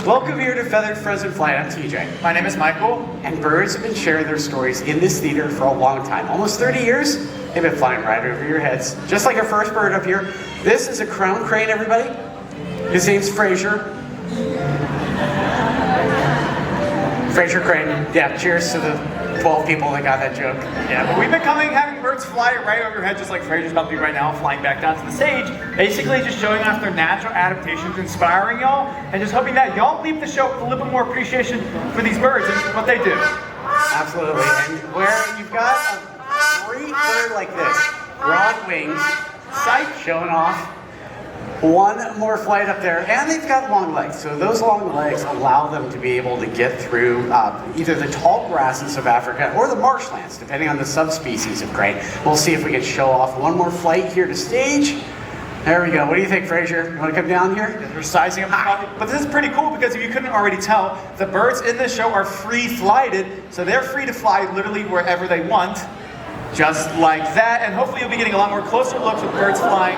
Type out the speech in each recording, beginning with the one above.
Welcome here to Feathered Frozen Flight. I'm TJ. My name is Michael. And birds have been sharing their stories in this theater for a long time. Almost 30 years, they've been flying right over your heads. Just like our first bird up here. This is a crown crane, everybody. His name's Fraser. Fraser Crane. Yeah, cheers to the 12 people that got that joke. Yeah, but we've been having birds fly right over your head, just like Fraser's about to do right now, flying back down to the stage. Basically just showing off their natural adaptations, inspiring y'all, and just hoping that y'all leave the show with a little bit more appreciation for these birds and what they do. Absolutely, and where you've got a great bird like this, broad wings, sight showing off, one more flight up there, and they've got long legs. So those long legs allow them to be able to get through either the tall grasses of Africa or the marshlands, depending on the subspecies of crane. We'll see if we can show off one more flight here to stage. There we go. What do you think, Fraser? You want to come down here? We're sizing up. But this is pretty cool because if you couldn't already tell, the birds in this show are free-flighted, so they're free to fly literally wherever they want. Just like that, and hopefully you'll be getting a lot more closer looks with birds flying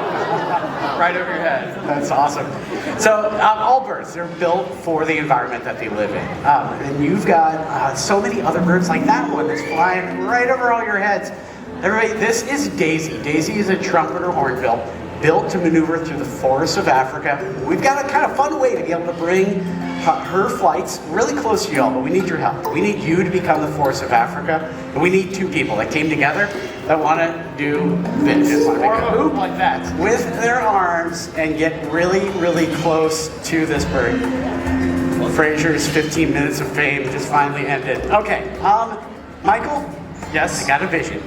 right over your head. That's awesome. So all birds, they're built for the environment that they live in. And you've got so many other birds like that one that's flying right over all your heads. Everybody, this is Daisy. Daisy is a trumpeter hornbill built to maneuver through the forests of Africa. We've got a kind of fun way to be able to bring her flights really close to y'all, but we need your help. We need you to become the forests of Africa, and we need two people that came together that want to do this. Just want to make a hoop like that with their arms and get really, really close to this bird. Fraser's 15 minutes of fame just finally ended. Okay, Michael? Yes? I got a vision.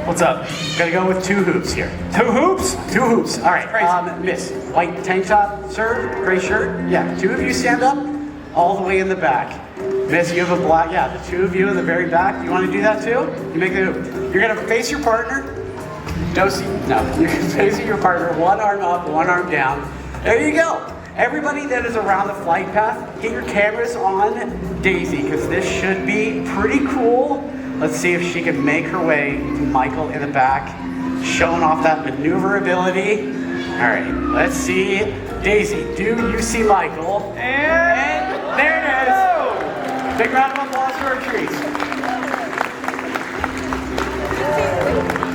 What's up? Gonna go with two hoops here. Two hoops? Two hoops. All right. Miss, white tank top, sir, gray shirt. Yeah, two of you stand up, all the way in the back. Miss, you have a black. Yeah, the two of you in the very back. You want to do that too? You make the hoop. You're gonna face your partner. No, you're facing your partner. One arm up, one arm down. There you go. Everybody that is around the flight path, get your cameras on Daisy, because this should be pretty cool. Let's see if she can make her way to Michael in the back, showing off that maneuverability. All right, let's see. Daisy, do you see Michael? And there it is. Big round of applause for our trees.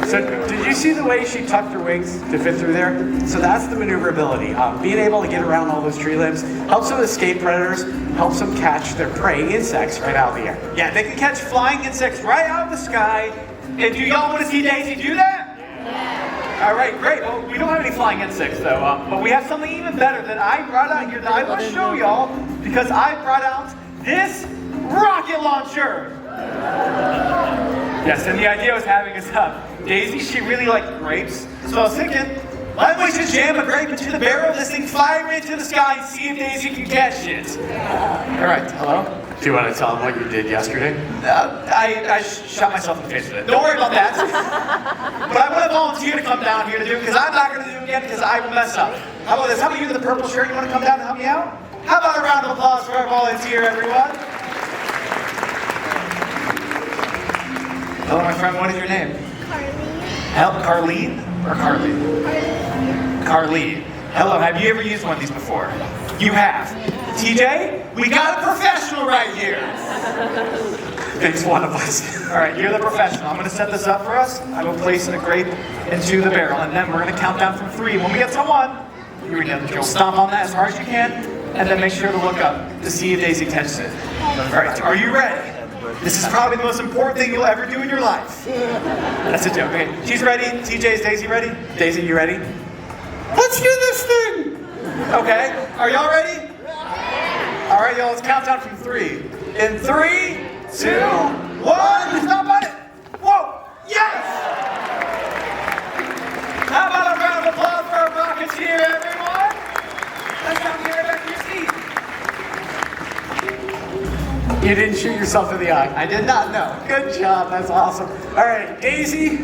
So did you see the way she tucked her wings to fit through there? So that's the maneuverability. Being able to get around all those tree limbs helps them escape predators, helps them catch their prey insects right out of the air. Yeah, they can catch flying insects right out of the sky. And do y'all want to see Daisy do that? Yeah. All right, great. Well, we don't have any flying insects though, but we have something even better that I brought out here that I want to show y'all because I brought out this rocket launcher. Yes, and the idea I was having is Daisy, she really liked grapes, so I was thinking, why don't we just jam a grape into the barrel of this thing, fly right into the sky, and see if Daisy can catch it. All right, hello? Do you want to tell them what you did yesterday? I shot myself in the face with it. Don't worry about that. But I want to volunteer to come down here to do it because I'm not going to do it again because I will mess up. How about this? How about you in the purple shirt? You want to come down and help me out? How about a round of applause for our volunteer, everyone? Hello, my friend. What is your name? Carlene or Carly? Carly. Hello, have you ever used one of these before? You have. TJ, we got a professional right here. It's one of us. All right, you're the professional. I'm going to set this up for us. I will place a grape into the barrel, and then we're going to count down from 3. When we get to 1, you'll stomp on that as hard as you can, and then make sure to look up to see if Daisy catches it. All right, are you ready? This is probably the most important thing you'll ever do in your life. That's a joke. Okay, she's ready. TJ, is Daisy ready? Daisy, you ready? Let's do this thing! Okay, are y'all ready? All right, y'all, let's count down from 3. In 3, 2, 1, stop on it! Whoa, yes! How about a round of applause for our Rocketeer, everyone? Let's come here back to your seat. You didn't shoot yourself in the eye. I did not know. Good job, that's awesome. All right, Daisy,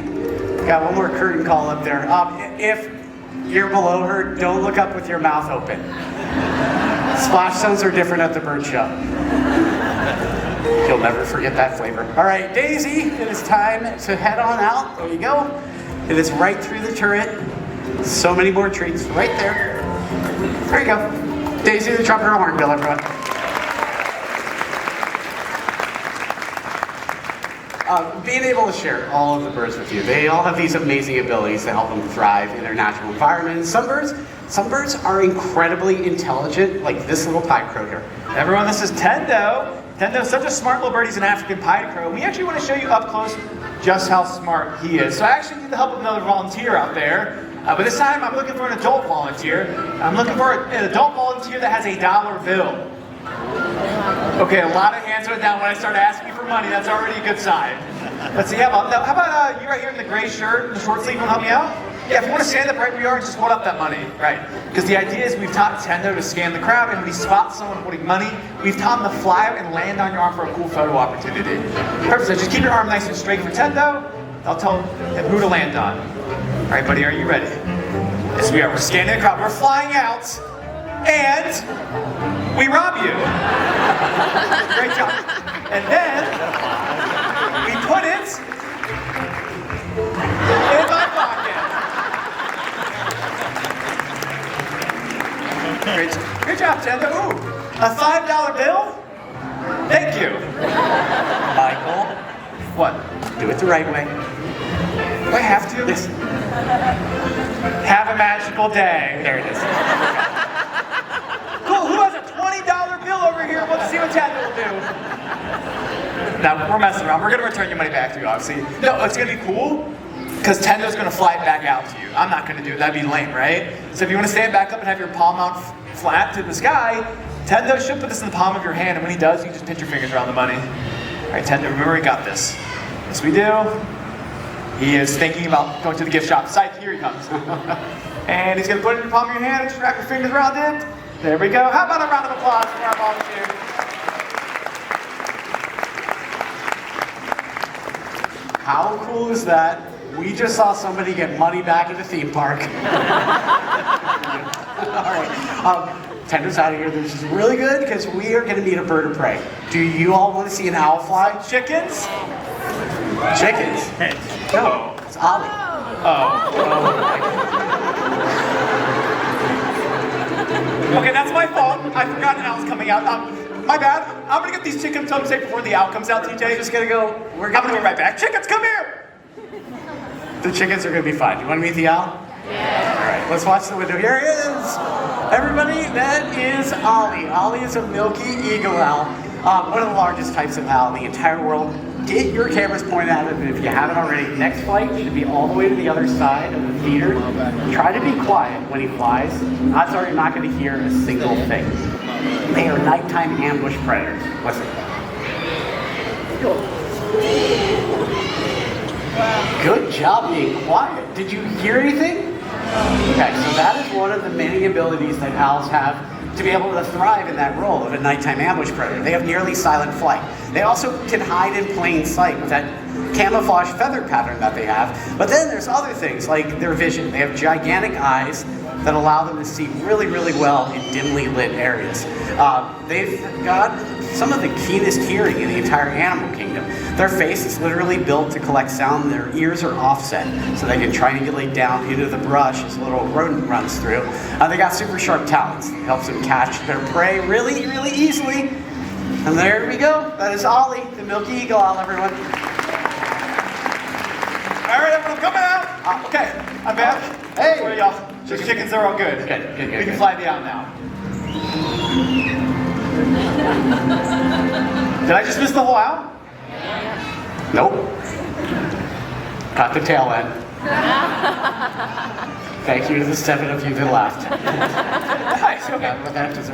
got one more curtain call up there. If you're below her, don't look up with your mouth open. Splash zones are different at the bird show. You'll never forget that flavor. All right, Daisy, it is time to head on out. There you go. It is right through the turret. So many more treats right there. There you go. Daisy, the trumpeter hornbill, everyone. Being able to share all of the birds with you. They all have these amazing abilities to help them thrive in their natural environment. And some birds are incredibly intelligent, like this little pied crow here. Everyone, this is Tendo. Tendo's such a smart little bird. He's an African pied crow. We actually want to show you up close just how smart he is. So I actually need the help of another volunteer out there. But this time I'm looking for an adult volunteer. I'm looking for an adult volunteer that has a $1 bill. Okay, a lot of hands went down when I started asking for money. That's already a good sign. Let's see, how about you right here in the gray shirt and the short sleeve, want to help me out? Yeah, if you want to stand up right where you are and just hold up that money. Right. Because the idea is we've taught Tendo to scan the crowd, and when he spots someone holding money, we've taught him to fly out and land on your arm for a cool photo opportunity. Perfect, so just keep your arm nice and straight for Tendo. I'll tell him who to land on. All right, buddy, are you ready? Yes, we are. We're scanning the crowd. We're flying out, and we rob you. Great job. And then we put it in my pocket. Great job, Tendo. Ooh, a $5 bill? Thank you. Michael, What? do it the right way. Do I have to? Yes. Have a magical day. There it is. Cool, who has a $20 bill over here? Let's see what Tendo will do. Now, we're messing around. We're going to return your money back to you, obviously. No, it's going to be cool because Tendo's going to fly it back out to you. I'm not going to do it. That'd be lame, right? So if you want to stand back up and have your palm out flat to the sky, Tendo should put this in the palm of your hand, and when he does, you just pinch your fingers around the money. All right, Tendo, remember we got this. Yes, we do. He is thinking about going to the gift shop. Psych, here he comes. And he's going to put it in your palm of your hand and just wrap your fingers around it. There we go. How about a round of applause for our volunteer? How cool is that? We just saw somebody get money back at the theme park. All right. Tender's out of here. This is really good because we are going to meet a bird of prey. Do you all want to see an owl fly? Chickens? Chickens? Hey. No, it's Ollie. Okay, that's my fault. I forgot an owl's coming out. My bad. I'm gonna get these chickens home safe before the owl comes out, TJ. Just gonna go. I'm gonna be right back. Chickens, come here! The chickens are gonna be fine. You want to meet the owl? Yeah. All right. Let's watch the window. Here he is. Everybody, that is Ollie. Ollie is a milky eagle owl. One of the largest types of owl in the entire world. Get your cameras pointed at it, and if you haven't already, next flight should be all the way to the other side of the theater. Try to be quiet when he flies. Odds are you're not going to hear a single thing. They are nighttime ambush predators. Listen. Good job being quiet. Did you hear anything? Okay, so that is one of the many abilities that owls have to be able to thrive in that role of a nighttime ambush predator. They have nearly silent flight. They also can hide in plain sight with that camouflage feather pattern that they have. But then there's other things like their vision. They have gigantic eyes that allow them to see really, really well in dimly lit areas. They've got some of the keenest hearing in the entire animal kingdom. Their face is literally built to collect sound. Their ears are offset, so they can triangulate down into the brush as a little rodent runs through. They got super sharp talons. It helps them catch their prey really, really easily. And there we go. That is Ollie, the Milky Eagle Owl, everyone. All right, everyone, coming out. Okay, I'm back. Hey. Where are y'all? The chickens are all good. Good. We can fly me out now. Did I just miss the whole owl? Nope. Got the tail end. Thank you to the 7 of you that laughed. Nice, okay.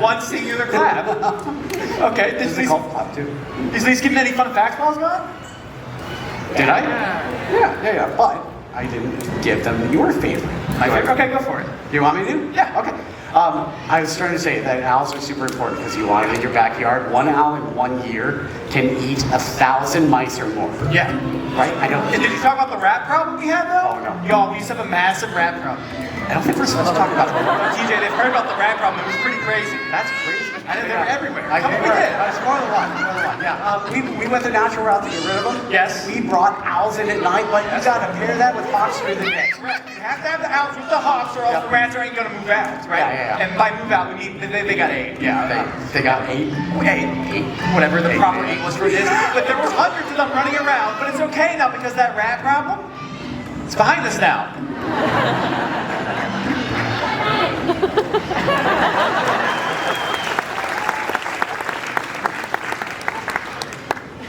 One singular clap. Okay, did these give me any fun facts while I was gone? Did I? Yeah. But I didn't give them your favorite. My favorite? Okay, go for it. You want me to? Yeah. Okay. I was trying to say that owls are super important because you want it in your backyard. One owl in 1 year can eat 1,000 mice or more. Yeah. Right? I don't. And did you talk about the rat problem we had though? Oh, no. Y'all, we used to have a massive rat problem. I don't think we're supposed to talk about that. TJ, they've heard about the rat problem. It was pretty crazy. That's crazy. I know they were everywhere. I How think many we did? It's more than one. Yeah. We went the natural route to get rid of them. Yes. We brought owls in at night, but you got to pair that with hawks through the day. Right. You have to have the owls with the hawks, or else the rats ain't gonna move out, right? Yeah. And by move out, we mean they got 8. Yeah, they got 8. 8. Whatever the proper English word is. But there was hundreds of them running around. But it's okay now because that rat problem, it's behind us now.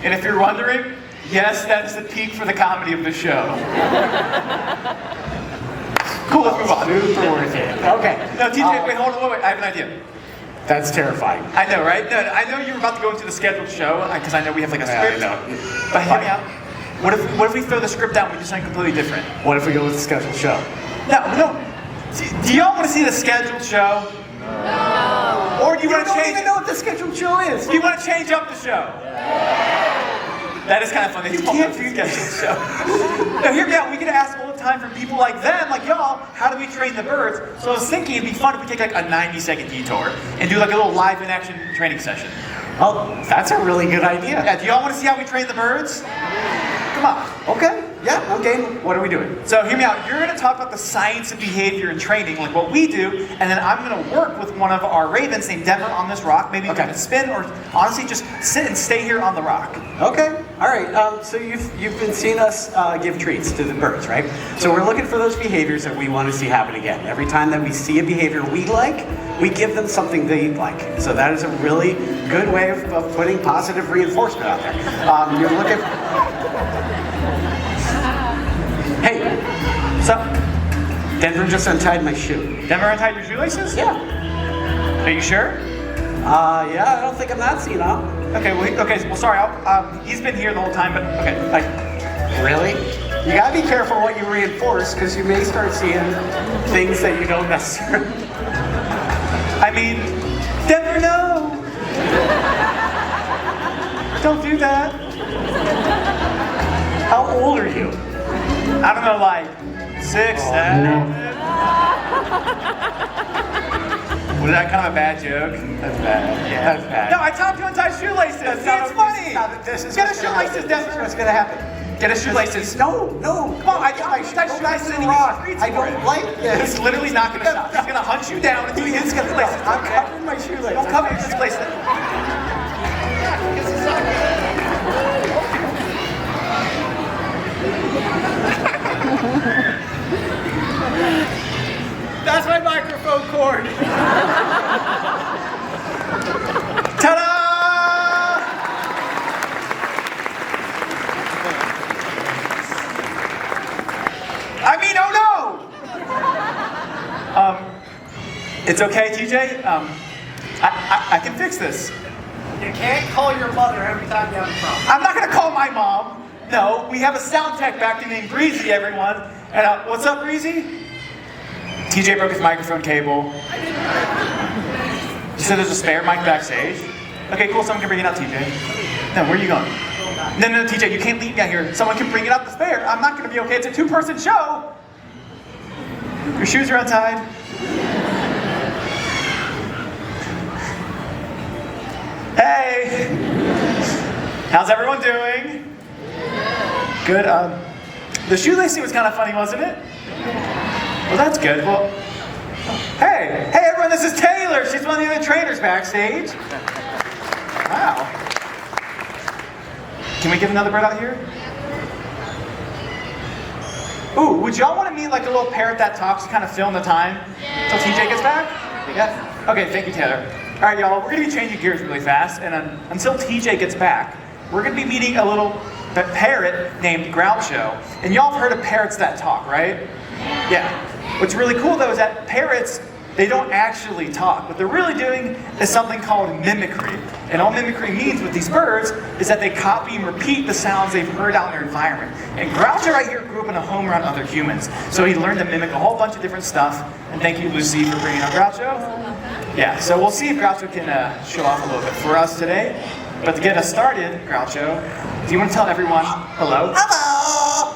And if you're wondering, yes, that's the peak for the comedy of the show. Cool, let's move on. Super worth it. Okay. No, TJ, wait, hold on, wait, I have an idea. That's terrifying. I know, right? No, I know you were about to go into the scheduled show, because I know we have like a script. I know. But hear me out. What if we throw the script down and we do something completely different? What if we go with the scheduled show? No. Do y'all want to see the scheduled show? No. Or do you want to change? I don't even know what the scheduled show is. Do you want to change up the show? That is kind of funny. You can't do scheduled show. Now hear me out. We get asked all the time from people like them, like y'all, how do we train the birds? So I was thinking it'd be fun if we take like a 90-second detour and do like a little live in action training session. Oh, that's a really good idea. Yeah, do y'all want to see how we train the birds? Come on. Okay. Yeah, I'm game. What are we doing? So hear me out. You're going to talk about the science of behavior and training, like what we do, and then I'm going to work with one of our ravens named Denver on this rock. Maybe you can spin, or honestly just sit and stay here on the rock. Okay. All right. So you've been seeing us give treats to the birds, right? So we're looking for those behaviors that we want to see happen again. Every time that we see a behavior we like, we give them something they like. So that is a really good way of putting positive reinforcement out there. You're looking. Hey, so Denver just untied my shoe. Denver untied your shoelaces? Yeah. Are you sure? Yeah, I don't think I'm that senile. Okay, well, sorry, he's been here the whole time, but okay. Really? You gotta be careful what you reinforce, because you may start seeing things that you don't necessarily. I mean, Denver, no! Don't do that. How old are you? I don't know, like 6, 7. Was that kind of a bad joke? That's bad. Yeah, that's bad. No, I taught you to untie shoelaces. See, it's funny. Get a shoelaces, Denver. What's gonna happen? Get a shoelaces. No. Come on, I taught you to tie shoelaces and I don't like this. He's literally not going to stop. He's going to hunt you down until he hits shoelaces. I'm covering my shoelaces. Don't cover this place. That's my microphone cord. Ta-da! I mean, oh no! It's okay, TJ. I can fix this. You can't call your mother every time you have a problem. I'm not gonna call my mom. No, we have a sound tech back there named Breezy, everyone. And what's up, Breezy? TJ broke his microphone cable. You said there's a spare mic backstage? Okay, cool, someone can bring it out, TJ. No, where are you going? No, TJ, you can't leave down here. Someone can bring it up the spare. I'm not gonna be okay, it's a two-person show. Your shoes are untied. Hey! How's everyone doing? Good, the shoelacing was kind of funny, wasn't it? Well, that's good. Well, hey everyone, this is Taylor. She's one of the other trainers backstage. Wow. Can we get another bird out here? Ooh, would y'all want to meet like a little parrot that talks to kind of fill in the time until TJ gets back? Yeah? Okay, thank you, Taylor. All right, y'all, we're going to be changing gears really fast, and until TJ gets back, we're going to be meeting a little parrot named Groucho. And y'all have heard of parrots that talk, right? Yeah. What's really cool, though, is that parrots, they don't actually talk. What they're really doing is something called mimicry. And all mimicry means with these birds is that they copy and repeat the sounds they've heard out in their environment. And Groucho right here grew up in a home around other humans. So he learned to mimic a whole bunch of different stuff. And thank you, Lucy, for bringing up Groucho. Yeah, so we'll see if Groucho can show off a little bit for us today. But to get us started, Groucho, do you want to tell everyone hello? Hello!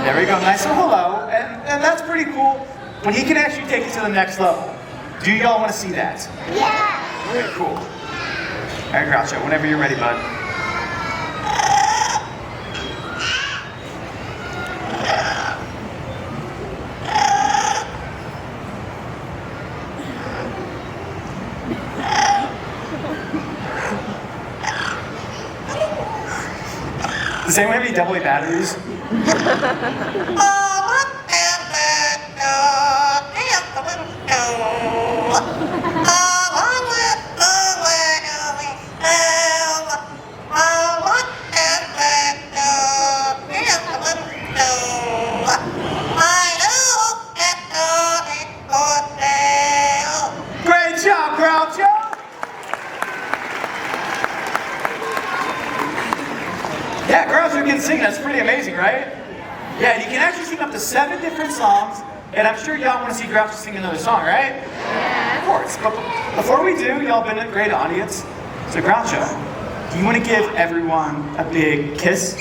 There we go, nice little hello. And that's pretty cool. But he can actually take it to the next level. Do y'all want to see that? Yeah! Very cool. All right, Groucho, whenever you're ready, bud. Does anyone have any AA batteries? Great job, Groucho! Yeah, Groucho can sing. That's pretty amazing, right? Yeah, he can actually sing up to 7 different songs, and I'm sure y'all want to see Groucho sing another song, right? Yeah. Of course. But before we do, y'all been a great audience. So Groucho, do you want to give everyone a big kiss?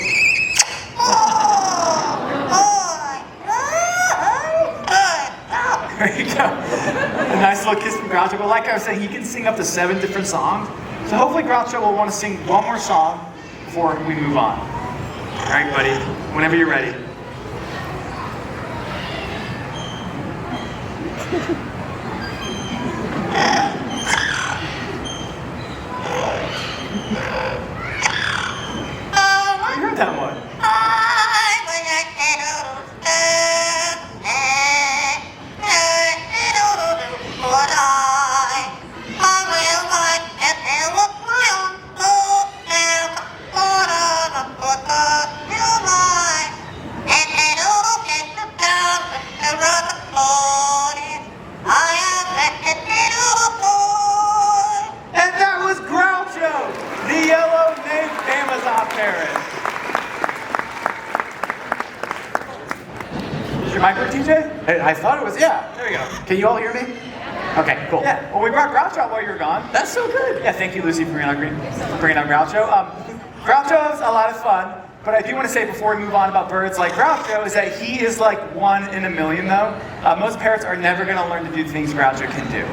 There you go. A nice little kiss from Groucho. But like I was saying, he can sing up to 7 different songs. So hopefully Groucho will want to sing one more song before we move on. All right, buddy, whenever you're ready. You heard that one. And that was Groucho, the yellow-naped Amazon parrot. Is your mic work, TJ? I thought it was, yeah. There we go. Can you all hear me? Okay, cool. Yeah, well, we brought Groucho out while you were gone. That's so good. Yeah, thank you, Lucy, for bringing on Groucho. Groucho is a lot of fun, but I do want to say before we move on about birds like Groucho is that he is like 1 in a million, though. Most parrots are never going to learn to do the things Groucho can do.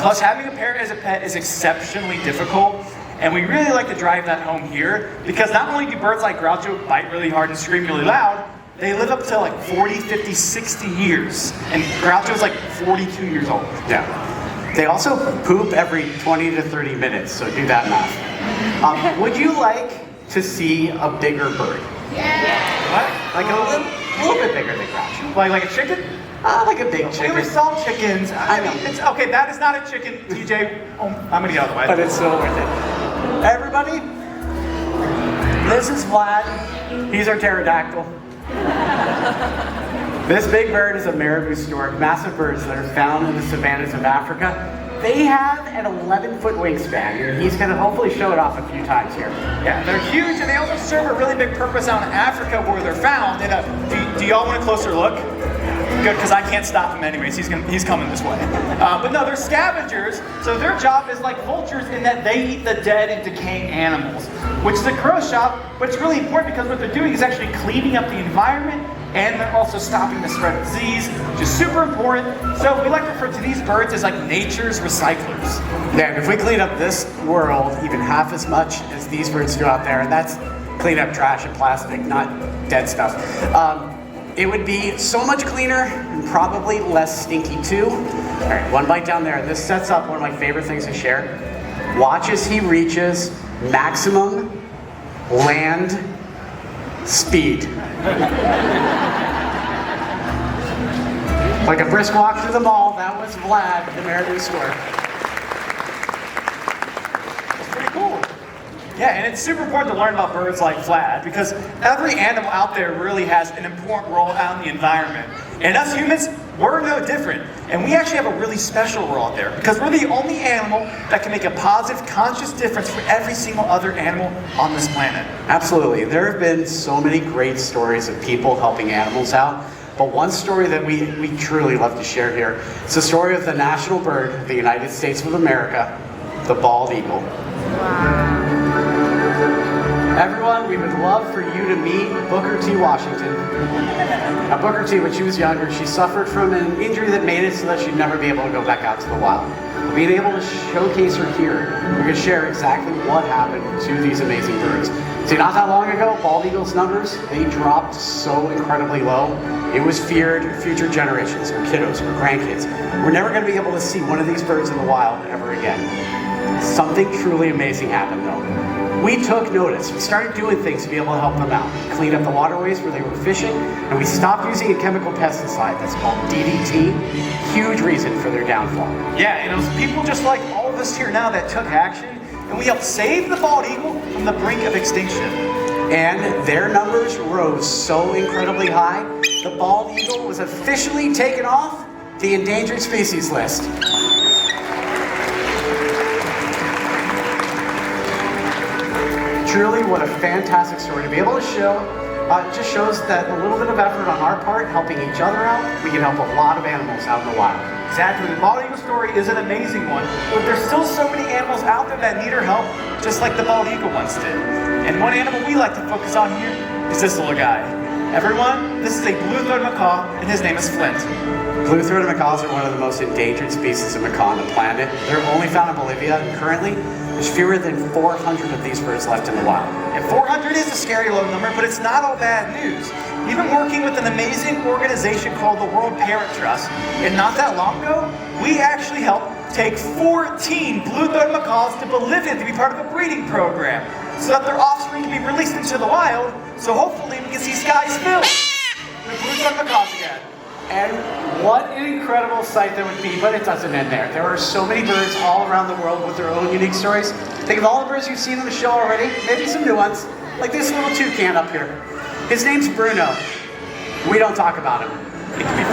Plus, having a parrot as a pet is exceptionally difficult, and we really like to drive that home here, because not only do birds like Groucho bite really hard and scream really loud, they live up to like 40, 50, 60 years, and Groucho's like 42 years old. Yeah. They also poop every 20 to 30 minutes, so do that math. Would you like to see a bigger bird? What? Like a little bit bigger than Groucho. Like a chicken? Like a big We chicken. saw chickens. I know. mean, it's okay. That is not a chicken, TJ. Oh, I'm gonna get out of the way. But it's still worth it. Everybody, this is Vlad. He's our pterodactyl. This big bird is a marabou stork, massive birds that are found in the savannas of Africa. They have an 11-foot wingspan, and he's going to hopefully show it off a few times here. Yeah, they're huge, and they also serve a really big purpose out in Africa where they're found. And do y'all want a closer look? Good, because I can't stop him anyways. He's coming this way. But no, they're scavengers, so their job is like vultures in that they eat the dead and decaying animals, which is a gross job, but it's really important because what they're doing is actually cleaning up the environment, and they're also stopping the spread of disease, which is super important. So we like to refer to these birds as like nature's recyclers. Yeah, if we clean up this world even half as much as these birds do out there, and that's clean up trash and plastic, not dead stuff, it would be so much cleaner and probably less stinky too. All right, one bite down there. This sets up one of my favorite things to share. Watch as he reaches maximum land speed. Like a brisk walk through the mall, that was Vlad, the Marabou store. That's pretty cool. Yeah, and it's super important to learn about birds like Vlad because every animal out there really has an important role out in the environment. And us humans, we're no different. And we actually have a really special role out there because we're the only animal that can make a positive, conscious difference for every single other animal on this planet. Absolutely. There have been so many great stories of people helping animals out. But one story that we truly love to share here is the story of the national bird of the United States of America, the bald eagle. Wow. Everyone, we would love for you to meet Booker T. Washington. Now, Booker T., when she was younger, she suffered from an injury that made it so that she'd never be able to go back out to the wild. Being able to showcase her here, we could share exactly what happened to these amazing birds. See, not that long ago, bald eagles' numbers, they dropped so incredibly low. It was feared future generations, or kiddos, or grandkids. We're never going to be able to see one of these birds in the wild ever again. Something truly amazing happened, though. We took notice. We started doing things to be able to help them out. We cleaned up the waterways where they were fishing, and we stopped using a chemical pesticide that's called DDT. Huge reason for their downfall. Yeah, and it was people just like all of us here now that took action, and we helped save the bald eagle from the brink of extinction. And their numbers rose so incredibly high, the bald eagle was officially taken off the endangered species list. Truly, what a fantastic story to be able to show. It just shows that a little bit of effort on our part, helping each other out, we can help a lot of animals out in the wild. Exactly. The bald eagle story is an amazing one, but there's still so many animals out there that need our help, just like the bald eagle once did. And one animal we like to focus on here is this little guy. Everyone, this is a blue-throated macaw, and his name is Flint. Blue-throated macaws are one of the most endangered species of macaw on the planet. They're only found in Bolivia, and currently, there's fewer than 400 of these birds left in the wild. And 400 is a scary low number, but it's not all bad news. We've been working with an amazing organization called the World Parrot Trust, and not that long ago, we actually helped take 14 blue-throated macaws to Bolivia to be part of a breeding program, so that their offspring can be released into the wild, so hopefully we can see skies filled with blue-throated macaws again. And what an incredible sight that would be, but it doesn't end there. There are so many birds all around the world with their own unique stories. Think of all the birds you've seen on the show already, maybe some new ones, like this little toucan up here. His name's Bruno. We don't talk about him. It could be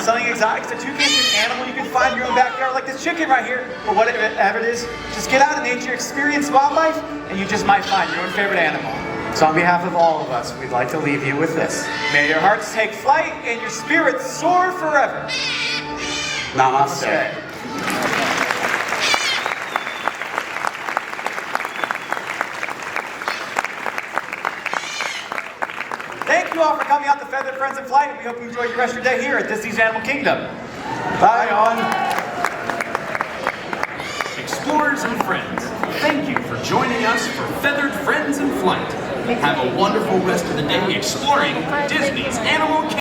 something exotic. The toucan is an animal you can find in your own backyard, like this chicken right here, or whatever it is. Just get out in nature, experience wildlife, and you just might find your own favorite animal. So on behalf of all of us, we'd like to leave you with this. May your hearts take flight and your spirits soar forever. Namaste. Thank you all for coming out to Feathered Friends in Flight, and we hope you enjoy the rest of your day here at Disney's Animal Kingdom. Bye, on. Explorers and friends, thank you for joining us for Feathered Friends in Flight. Have a wonderful rest of the day exploring Disney's Animal Kingdom.